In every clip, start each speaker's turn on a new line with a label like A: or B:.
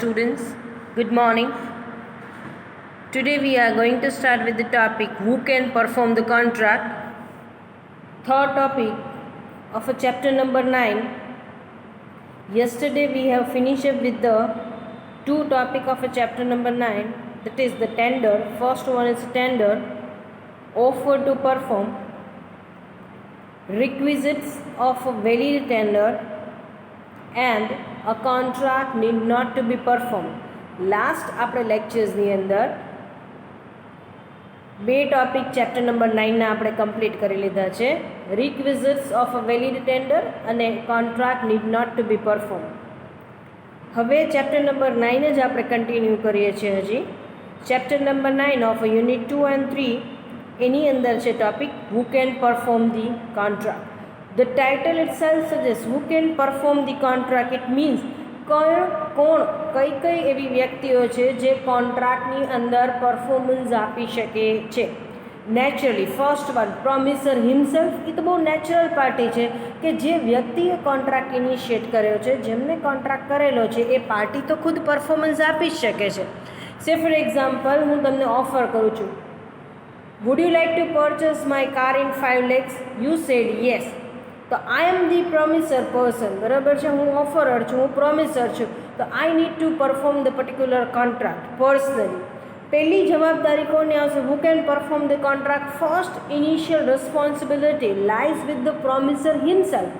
A: students. Good morning. Today we are going to start with the topic who can perform the contract. Third topic of a chapter number 9. Yesterday we have finished up with the two topic of a chapter number 9, that is the tender. First one is tender, offer to perform, requisites of a valid tender, and a contract need not to be performed. Last આપણે લેક્ચર્સની અંદર બે topic chapter number 9ના આપણે complete કરી લીધા છે, requisites of a valid tender અને contract need not to be perform. હવે chapter number 9 જ આપણે કન્ટિન્યુ કરીએ છીએ. હજી chapter number 9 of unit 2 and 3 એની અંદર છે topic who can perform the contract. The title itself suggests who can perform the contract. It means કઈ એવી વ્યક્તિઓ છે જે કોન્ટ્રાક્ટની અંદર પરફોર્મન્સ આપી શકે છે. Naturally first one promisor himself. એ તો બહુ નેચરલ પાર્ટી છે કે જે વ્યક્તિએ કોન્ટ્રાક્ટ ઇનિશિએટ કર્યો છે, જેમને કોન્ટ્રાક્ટ કરેલો છે, એ પાર્ટી તો ખુદ પરફોર્મન્સ આપી જ શકે છે. સે ફોર એક્ઝામ્પલ, હું તમને ઓફર કરું છું, would you like to purchase my car in 5 lakhs? You sad yes. તો આઈ એમ ધી પ્રોમિસર પર્સન, બરાબર છે, હું ઓફરર છું, હું પ્રોમિસર છું, તો I need to perform the particular contract personally. પહેલી જવાબદારી કોને આવશે? Who can perform the contract? First initial responsibility lies with the promisor himself.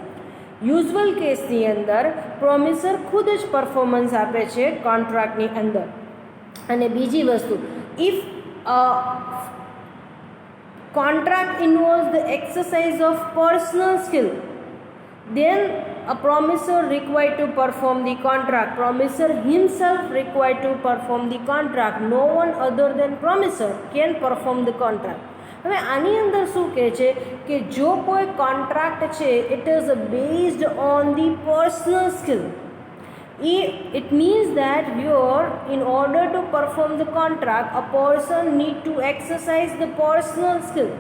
A: Usual કેસની અંદર પ્રોમિસર ખુદ જ પરફોર્મન્સ આપે છે કોન્ટ્રાક્ટની અંદર. અને બીજી વસ્તુ, if contract involves the exercise of personal skill, then a promisor required to perform the contract. Promisor himself required to perform the contract. No one other than promisor can perform the contract. હવે આની અંદર શું કહે છે કે જો કોઈ contract છે, it is based on the personal skill. It means that in order to perform the contract, a person need to exercise the personal skill.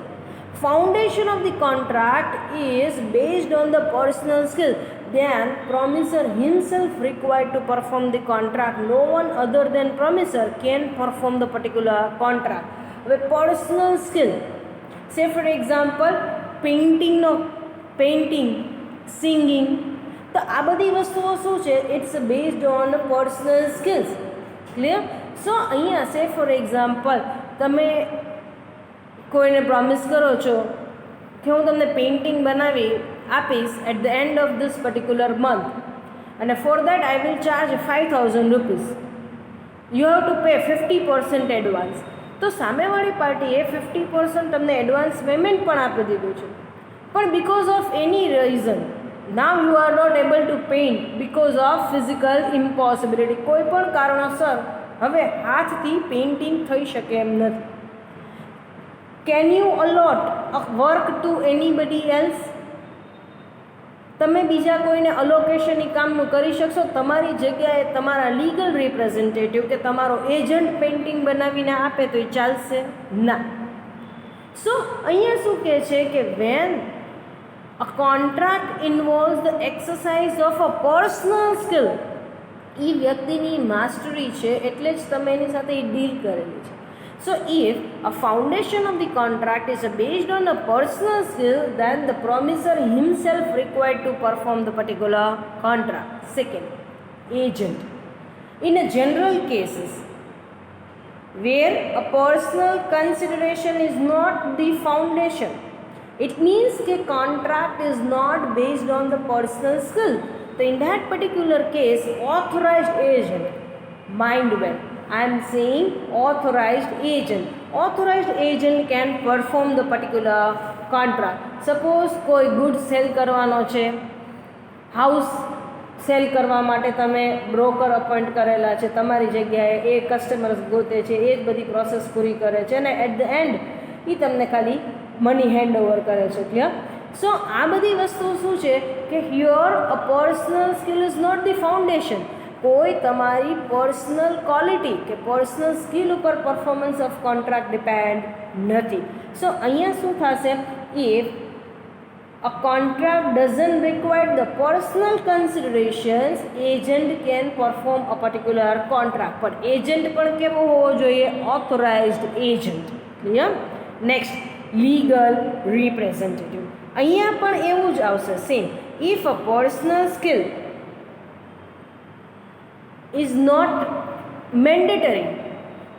A: Foundation of the contract is based on the personal skill. Then promisor himself required to perform the contract. No one other than promisor can perform the particular contract. With personal skill, say for example, painting, singing, તો આ બધી વસ્તુઓ શું છે? It's based on personal skills. Clear? So અહીંયા say for example, તમે કોઈને promise કરો છો કે હું તમને પેઇન્ટિંગ બનાવી આપીશ at the end of this particular month, અને for that I will charge 5,000 rupees. You have to pay 50% advance. તો સામેવાળી પાર્ટીએ 50% તમને એડવાન્સ પેમેન્ટ પણ આપી દીધું છે, પણ because of any reason now you are not able to paint because of physical impossibility. કોઈ પણ કારણોસર હવે હાથથી પેઇન્ટિંગ થઈ શકે એમ નથી. can you allot a work to anybody else? તમે બીજા કોઈને અલોકેશન એ કામનું કરી શકશો? તમારી જગ્યાએ તમારા લીગલ રિપ્રેઝેન્ટેટિવ કે તમારો એજન્ટ પેઇન્ટિંગ બનાવીને આપે તો એ ચાલશે ના. સો અહીંયા શું કહે છે કે when a contract involves the exercise of a personal skill, એ વ્યક્તિની માસ્ટરી છે એટલે જ તમે એની સાથે ડીલ કરેલી છે. સો if a foundation of the contract is based on a personal skill, then the promisor himself required to perform the particular contract. Second, agent. In a general cases where a personal consideration is not the foundation, it means that contract is not based on the personal skill. So in that particular case, authorized agent, mind well, I am saying authorized agent. Authorized agent can perform the particular contract. Suppose કોઈ goods sell કરવાનો છે, house cell કરવા માટે તમે broker appoint કરેલા છે, તમારી જગ્યાએ એ કસ્ટમર્સ ગોતે છે, એ જ બધી પ્રોસેસ પૂરી કરે છે, અને એટ ધ એન્ડ એ તમને ખાલી મની હેન્ડ ઓવર કરે છે. ક્લિયર? સો આ બધી વસ્તુ શું છે કે here a personal skill is not the foundation. કોઈ તમારી પર્સનલ ક્વોલિટી કે પર્સનલ સ્કિલ ઉપર પરફોર્મન્સ ઓફ કોન્ટ્રાક્ટ ડિપેન્ડ નથી. સો અહીંયા શું થશે? If a contract doesn't require the personal considerations, agent can perform a particular contract. પણ agent પણ કેવો હોવો જોઈએ? Authorized agent. Clear? Next, legal representative. અહીંયા પણ એવું જ આવશે same. If a personal skill is not mandatory,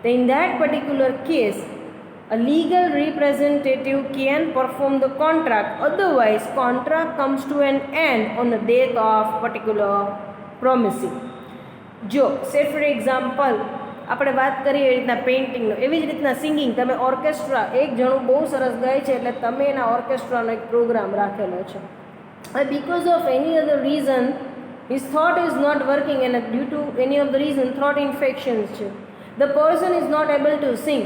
A: then in that particular case a legal representative can perform the contract, otherwise contract comes to an end on the death of particular promisee. જો say for example આપણે વાત કરીએ એ રીતના પેઇન્ટિંગનો, એવી જ રીતના singing. તમે orchestra, એક જણું બહુ સરસ ગાય છે એટલે તમે એના ઓર્કેસ્ટ્રાનો એક પ્રોગ્રામ રાખેલો છે, and because of any other reason his throat is not working and due to any of the reason throat infections છે, the person is not able to sing,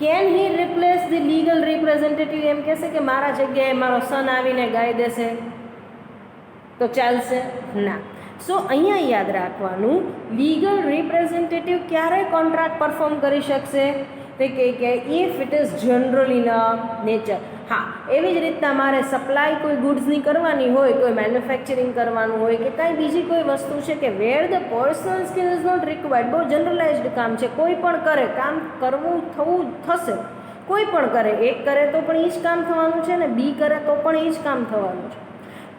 A: can he replace the legal representative? એમ કહેશે કે મારા જગ્યાએ મારો સન આવીને ગાઈ દેશે તો ચાલશે? ના. સો અહીંયા યાદ રાખવાનું, લીગલ રિપ્રેઝેન્ટેટિવ ક્યારે કોન્ટ્રાક્ટ પરફોર્મ કરી શકશે? તે કે if it is general in nature. હા, એવી જ રીતના મારે સપ્લાય કોઈ ગુડ્સની કરવાની હોય, કોઈ મેન્યુફેક્ચરિંગ કરવાનું હોય કે કાંઈ બીજી કોઈ વસ્તુ છે કે where the personal skill is not required, બહુ જનરલાઇઝ્ડ કામ છે, કોઈ પણ કરે, કામ કરવું થશે, કોઈ પણ કરે, એક કરે તો પણ એ જ કામ થવાનું છે ને બી કરે તો પણ એ જ કામ થવાનું છે,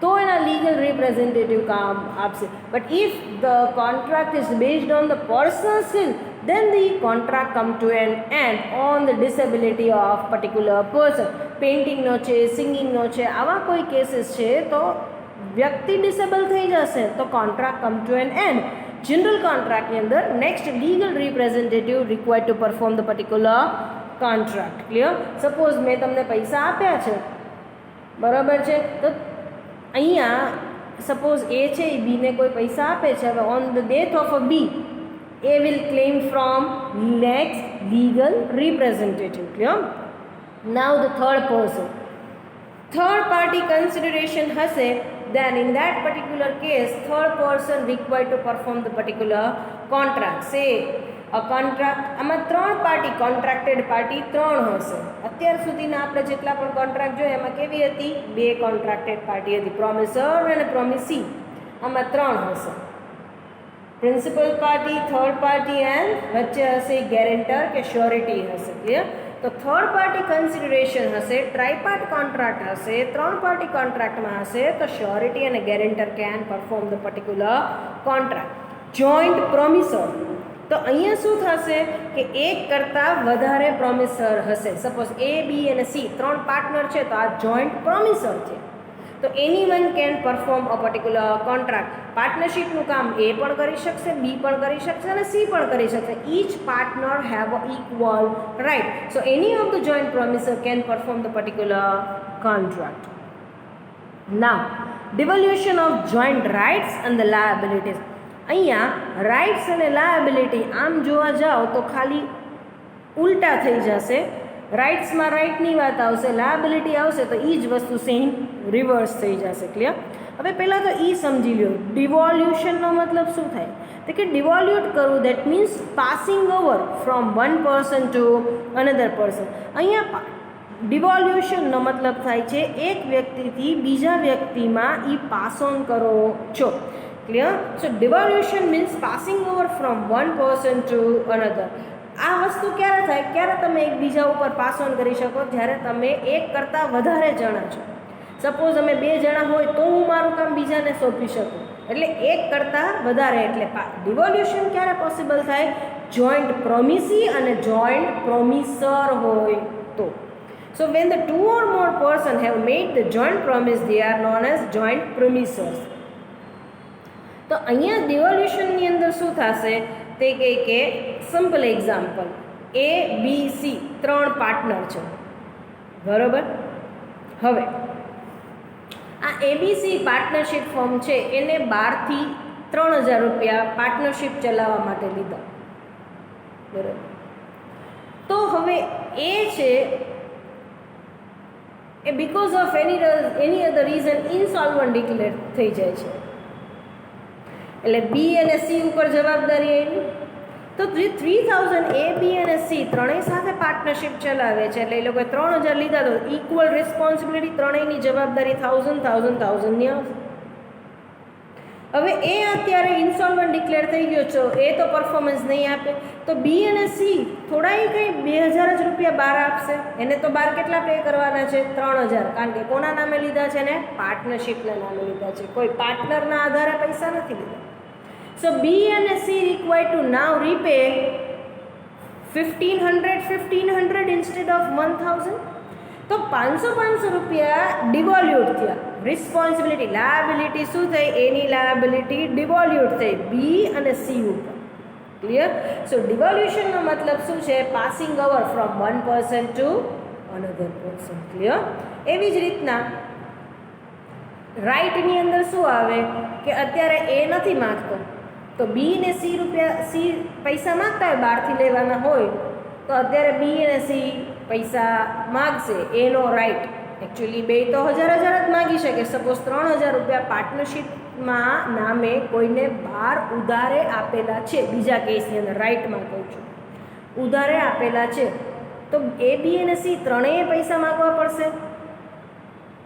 A: તો એના લીગલ રિપ્રેઝેન્ટેટિવ કામ આપશે. But if the contract is based on the personal skill, then the contract come to an end on the disability of particular person. પેઇન્ટિંગનો છે, સિંગિંગનો છે, આવા કોઈ કેસીસ છે તો વ્યક્તિ ડિસેબલ થઈ જશે તો contract come to an end. General કોન્ટ્રાક્ટની અંદર next legal representative required to perform the particular contract. Clear? Suppose મેં તમને પૈસા આપ્યા છે, બરાબર છે, તો અહીંયા સપોઝ એ છે એ બીને કોઈ પૈસા આપે છે, હવે on the death of a B A will claim from next legal representative. Clear? Now the third person. Third party consideration હશે, then in that particular case third person required to perform the particular contract. Say a contract, આમાં ત્રણ party, કોન્ટ્રાક્ટેડ party ત્રણ હશે. અત્યાર સુધીના આપણે જેટલા પણ કોન્ટ્રાક્ટ જોયા એમાં કેવી હતી? બે કોન્ટ્રાક્ટેડ પાર્ટી હતી, પ્રોમિસર અને પ્રોમિસી. આમાં ત્રણ હશે, principal party, third party and વચ્ચે હશે ગેરેન્ટર કે શ્યોરિટી હશે. ક્લિયર? તો થર્ડ પાર્ટી કન્સિડરેશન હશે, ટ્રાયપાર્ટ કોન્ટ્રાક્ટ હશે, ત્રણ પાર્ટી કોન્ટ્રાક્ટમાં હશે તો શ્યોરિટી અને guarantor can perform the particular contract. Joint promisor, તો અહીંયા શું થશે કે એક કરતાં વધારે પ્રોમિસર હશે. સપોઝ એ બી અને સી ત્રણ પાર્ટનર છે તો આ જોઈન્ટ પ્રોમિસર છે, તો any one can perform a particular contract. પાર્ટનરશિપનું કામ એ પણ કરી શકશે, બી પણ કરી શકશે અને સી પણ કરી શકશે. Each partner have a equal right. So any of the joint promisor can perform the particular contract. Now devolution of joint rights and the liabilities. અહીંયા રાઇટ્સ અને લાયબિલિટી આમ જોવા જાઓ તો ખાલી ઉલટા થઈ જશે. રાઇટ્સમાં રાઇટની વાત આવશે, લાયબિલિટી આવશે તો એ જ વસ્તુ સેમ રિવર્સ થઈ જશે. ક્લિયર? હવે પહેલાં તો એ સમજી લો ડિવોલ્યુશનનો મતલબ શું થાય? તો કે ડિવોલ્યુટ કરવું, that means passing over from one person to another person. અહીંયા ડિવોલ્યુશનનો મતલબ થાય છે એક વ્યક્તિથી બીજા વ્યક્તિમાં એ પાસ ઓન કરો છો. Clear? So devolution means passing over from one person to another. આ વસ્તુ ક્યારે થાય? ક્યારે તમે એકબીજા ઉપર પાસ ઓન કરી શકો? જ્યારે તમે એક કરતાં વધારે જણા છો. સપોઝ અમે બે જણા હોય તો હું મારું કામ બીજાને સોંપી શકું, એટલે એક કરતાં વધારે. એટલે ડિવોલ્યુશન ક્યારે પોસિબલ થાય? જોઈન્ટ પ્રોમિસી અને જોઈન્ટ પ્રોમિસર હોય તો. So when the two or more person have made the joint promise, they are known as joint promisors. તો અહીંયા ડિવોલ્યુશનની અંદર શું થશે તે કે simple example, A B C ત્રણ પાર્ટનર છે, બરાબર. હવે આ એબીસી પાર્ટનરશિપ ફોર્મ છે એને 12,000 થી 3,000 રૂપિયા પાર્ટનરશિપ ચલાવવા માટે લીધા, બરાબર. તો હવે એ છે A because of any other reason insolvent declare થઈ જાય છે. એટલે બી અને સી ઉપર જવાબદારી આવી. તો જે 3000 એ બી અને સી ત્રણેય સાથે પાર્ટનરશિપ ચલાવે છે, એટલે એ લોકોએ 3000 લીધા, તો ઇક્વલ રિસ્પોન્સિબિલિટી ત્રણેયની જવાબદારી 1000ની આવશે. હવે એ અત્યારે ઇન્સોલ્વન્ટ ડિક્લેર થઈ ગયો છે, એ તો પરફોર્મન્સ નહીં આપે, તો બી અને સી થોડાય કંઈ 2000 જ રૂપિયા બહાર આપશે. એને તો બહાર કેટલા પે કરવાના છે? 3000, કારણ કે કોના નામે લીધા છે ને? પાર્ટનરશિપના નામે લીધા છે, કોઈ પાર્ટનરના આધારે પૈસા નથી લીધા. સો બી અને C required to now repay 1500 instead of 1000. તો 500 રૂપિયા ડિવોલ્યુટ થયા. રિસ્પોન્સિબિલિટી લાયબિલિટી શું થઈ? એની લાયબિલિટી ડિવોલ્યુટ થઈ બી અને સી ઉપર. ક્લિયર? સો ડિવોલ્યુશનનો મતલબ શું છે? Passing over from one person to another person. Clear? એવી જ રીતના રાઇટની અંદર શું આવે કે અત્યારે એ નથી માગતો, તો બી ને સી પૈસા માગતા હોય, બહારથી લેવાના હોય, તો અત્યારે બી અને સી પૈસા માગશે. એનો રાઇટ એકચ્યુઅલી બે તો હજાર જ માગી શકે. સપોઝ 3000 રૂપિયા પાર્ટનરશિપમાં નામે કોઈને બહાર ઉધારે આપેલા છે, બીજા કેસની અંદર રાઇટમાં કહું છું, ઉધારે આપેલા છે, તો એ બી અને સી ત્રણેય પૈસા માગવા પડશે.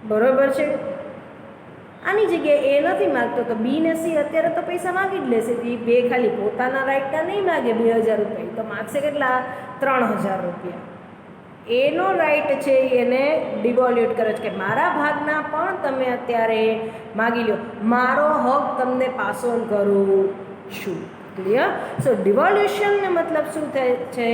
A: બરોબર છે? આની જગ્યાએ એ નથી માગતો, તો બી ને સી અત્યારે તો પૈસા માગી જ લેશે. બે ખાલી પોતાના રાઇટના નહીં માગે 2000 રૂપિયા, તો માગશે કેટલા? 3000 રૂપિયા. એનો રાઇટ છે એને ડિવોલ્યુટ કરે છે કે મારા ભાગના પણ તમે અત્યારે માગી લો, મારો હક તમને પાસ ઓન કરું છું. ક્લિયર? સો ડિવોલ્યુશનનો મતલબ શું થાય છે?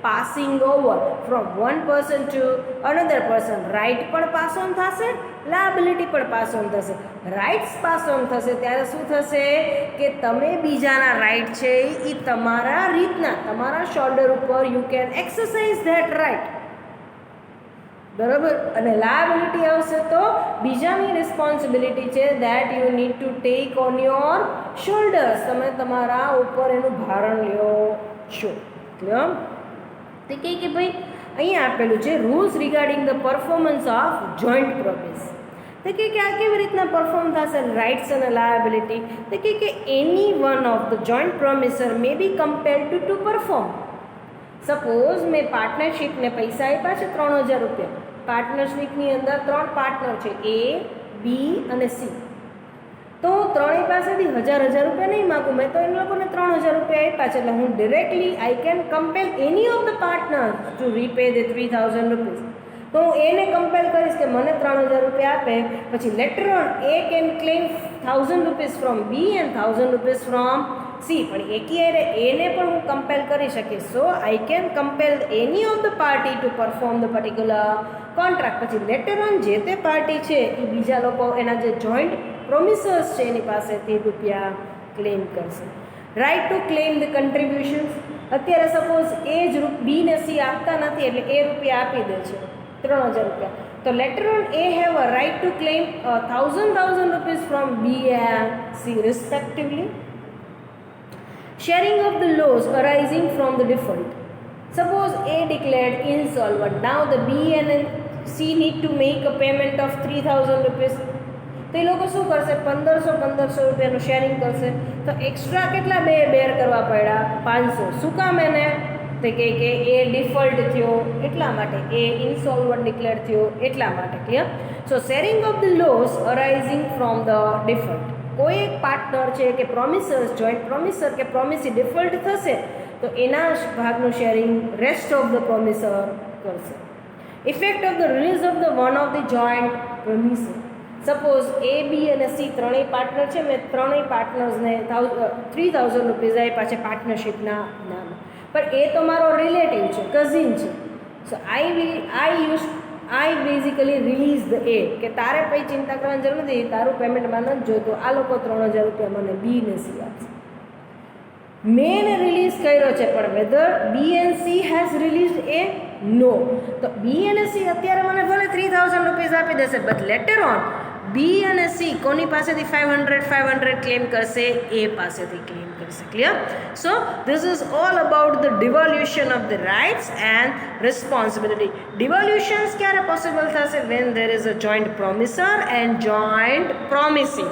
A: Passing over from one person to another person. Right પણ પાસ ઓન થશે, લાયબિલિટી પણ પાસ ઓન થશે. રાઇટ્સ પાસ ઓન થશે ત્યારે શું થશે કે તમે બીજાના રાઇટ છે એ તમારા રીતના, તમારા શોલ્ડર ઉપર you can exercise that right. બરાબર? અને લાયબિલિટી આવશે તો બીજાની રિસ્પોન્સિબિલિટી છે that you need to take on your shoulders. તમે તમારા ઉપર એનું ભારણ લ્યો છો. ક્લિયર? તે કહે કે ભાઈ અહીંયા આપેલું છે rules regarding the performance of joint promise. તે કહે કે આ કેવી રીતના પરફોર્મ થશે રાઇટ્સ અને લાયબિલિટી? તે કહે કે any one of the joint promisor may be compelled to perform. Suppose મેં પાર્ટનરશિપને પૈસા આપ્યા છે 3000 રૂપિયા. પાર્ટનરશિપની અંદર 3 પાર્ટનર છે, એ બી અને સી. તો ત્રણેય પાસેથી 1000 રૂપિયા નહીં માગું, મેં તો એ લોકોને 3000 રૂપિયા આપ્યા છે, એટલે હું directly I can compel any of the partner to repay the 3000 rupees. તો હું એને કમ્પેલ કરીશ કે મને 3000 રૂપિયા આપે, પછી later on A can claim 1000 rupees from B and 1000 rupees from C. પણ એકી એને પણ હું કમ્પેલ કરી શકીશ. So I can compel any of the party to perform the particular contract. પછી લેટર ઓન જે તે પાર્ટી છે એ બીજા લોકો એના જે જોઈન્ટ પ્રોમિસર્સ છે એની પાસેથી રૂપિયા ક્લેમ કરશે. Right to claim the contributions. અત્યારે સપોઝ એ જ બી ને સી આપતા નથી, એટલે એ રૂપિયા આપી દે છે 3000 રૂપિયા, તો later on A have a right to claim 1000 rupees from B and C respectively. Sharing of the loss arising from the default. Suppose A declared insolvent. Now the B and C need to make a payment of 3000 rupees. તો એ લોકો શું કરશે? 1500 રૂપિયાનું sharing કરશે. તો extra કેટલા બેર કરવા પડ્યા? 500. શું કામ એને? તો કે એ ડિફોલ્ટ થયો એટલા માટે, એ ઇન્સોલ્વન્ટ ડિક્લેર થયો એટલા માટે. Clear? So sharing of the loss arising from the default. કોઈ એક પાર્ટનર છે કે પ્રોમિસર્સ, જોઈન્ટ પ્રોમિસર કે પ્રોમિસી ડિફોલ્ટ થશે તો એના ભાગનું sharing rest of the promisor કરશે. Effect of the release of the one of the joint promisor. Suppose A B અને સી ત્રણેય પાર્ટનર છે, મેં ત્રણેય પાર્ટનર્સને 3000 રૂપીઝ આપ્યા છે પાર્ટનરશિપના નામે, પણ એ તો મારો રિલેટિવ છે, કઝિન છે. સો આઈ બેઝિકલી રિલીઝ ધ એ કે તારે કંઈ ચિંતા કરવાની જરૂર નથી, તારું પેમેન્ટમાં નથી જોતું, આ લોકો 3000 રૂપિયા મને બી ને સી આપશે. મેં રિલીઝ કર્યો છે, પણ whether B and C has release A? No. તો બી અને સી અત્યારે મને ભલે 3000 રૂપીઝ આપી દેશે, બટ લેટર ઓન બી અને સી કોની પાસેથી 500 ક્લેમ કરશે? એ પાસેથી ક્લેમ કરશે. Clear? So this is all about the devolution of the rights and responsibility. Devolutions ક્યારે પોસિબલ થશે? When there is a joint promisor and joint promisee.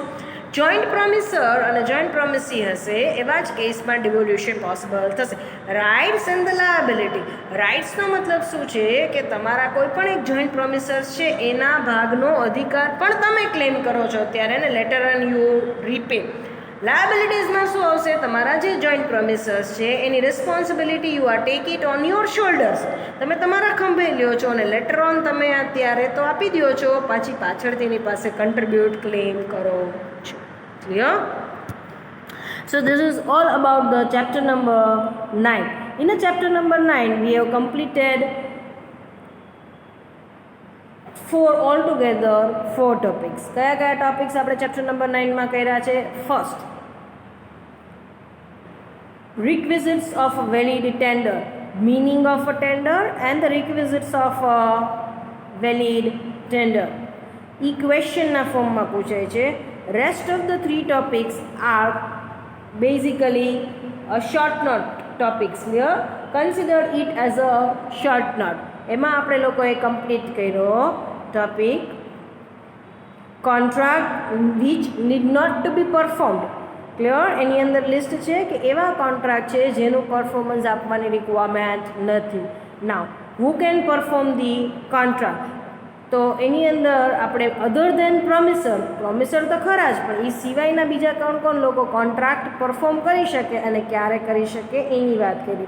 A: Joint promisor અને joint promisee હશે એવા જ કેસમાં ડિવોલ્યુશન પોસિબલ થશે. Rights and the liability. રાઇટ્સનો મતલબ શું છે કે તમારા કોઈ પણ એક જોઈન્ટ પ્રોમિસર્સ છે એના ભાગનો અધિકાર પણ તમે ક્લેમ કરો છો ત્યારે એને લેટર ઓન યુ રીપે. લાયબિલિટીઝમાં શું આવશે? તમારા જે જોઈન્ટ પ્રોમિસર્સ છે એની responsibility you are take it on your shoulders. તમે તમારા ખંભે લ્યો છો અને લેટર ઓન તમે અત્યારે તો આપી દો છો, પાછળથી એની પાસે કન્ટ્રીબ્યુટ ક્લેમ કરો છો. Clear? So this is all about the chapter number 9. In the chapter number 9 we have completed four topics. કયા ટોપિક્સ આપણે ચેપ્ટર નંબર 9 માં કર્યા છે? First, requisites of a valid tender, meaning of a tender and the requisites of a valid tender. ઇક્વેશનના ફોર્મમાં પૂછાય છે. Rest of the 3 topics are basically a short note topics. Clear? Consider it as a short note. એમાં આપણે લોકોએ complete કર્યો topic contract which need not to be performed. Clear? એની અંદર list છે કે એવા કોન્ટ્રાક્ટ છે જેનું પરફોર્મન્સ આપવાની રિક્વાયરમેન્ટ નથી. Now who can perform the contract? તો એની અંદર આપણે અધર દેન પ્રોમિસર તો ખરા જ, પણ એ સિવાયના બીજા કોણ લોકો કોન્ટ્રાક્ટ પરફોર્મ કરી શકે અને ક્યારે કરી શકે એની વાત કરી.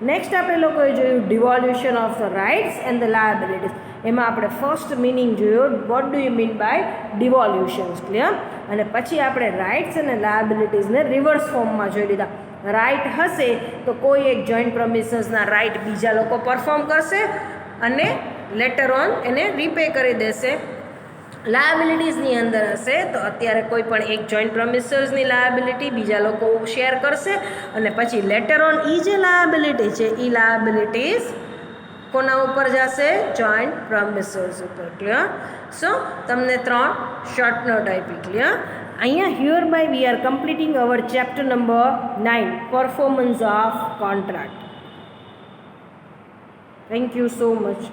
A: નેક્સ્ટ આપણે લોકોએ જોયું devolution of the rights and the liabilities. એમાં આપણે ફર્સ્ટ મિનિંગ જોયું what do you mean by devolutions. Clear? અને પછી આપણે રાઇટ્સ અને લાયબિલિટીઝને રિવર્સ ફોર્મમાં જોઈ લીધા. રાઇટ હશે તો કોઈ એક જોઈન્ટ પ્રોમિસર્સના રાઇટ બીજા લોકો પરફોર્મ કરશે અને લેટર ઓન એને રીપે કરી દેશે. લાયબિલિટીઝની અંદર હશે તો અત્યારે કોઈ પણ એક જોઈન્ટ પ્રોમિસર્સની લાયબિલિટી બીજા લોકો શેર કરશે અને પછી લેટર ઓન એ જે લાયબિલિટી છે એ લાયબિલિટીઝ કોના ઉપર જશે? જોઈન્ટ પ્રોમિસર્સ ઉપર. ક્લિયર? સો તમને 3 શોર્ટ નોટ આપી. ક્લિયર? અહીંયા hereby we are completing our chapter number 9, performance of contract. Thank you so much.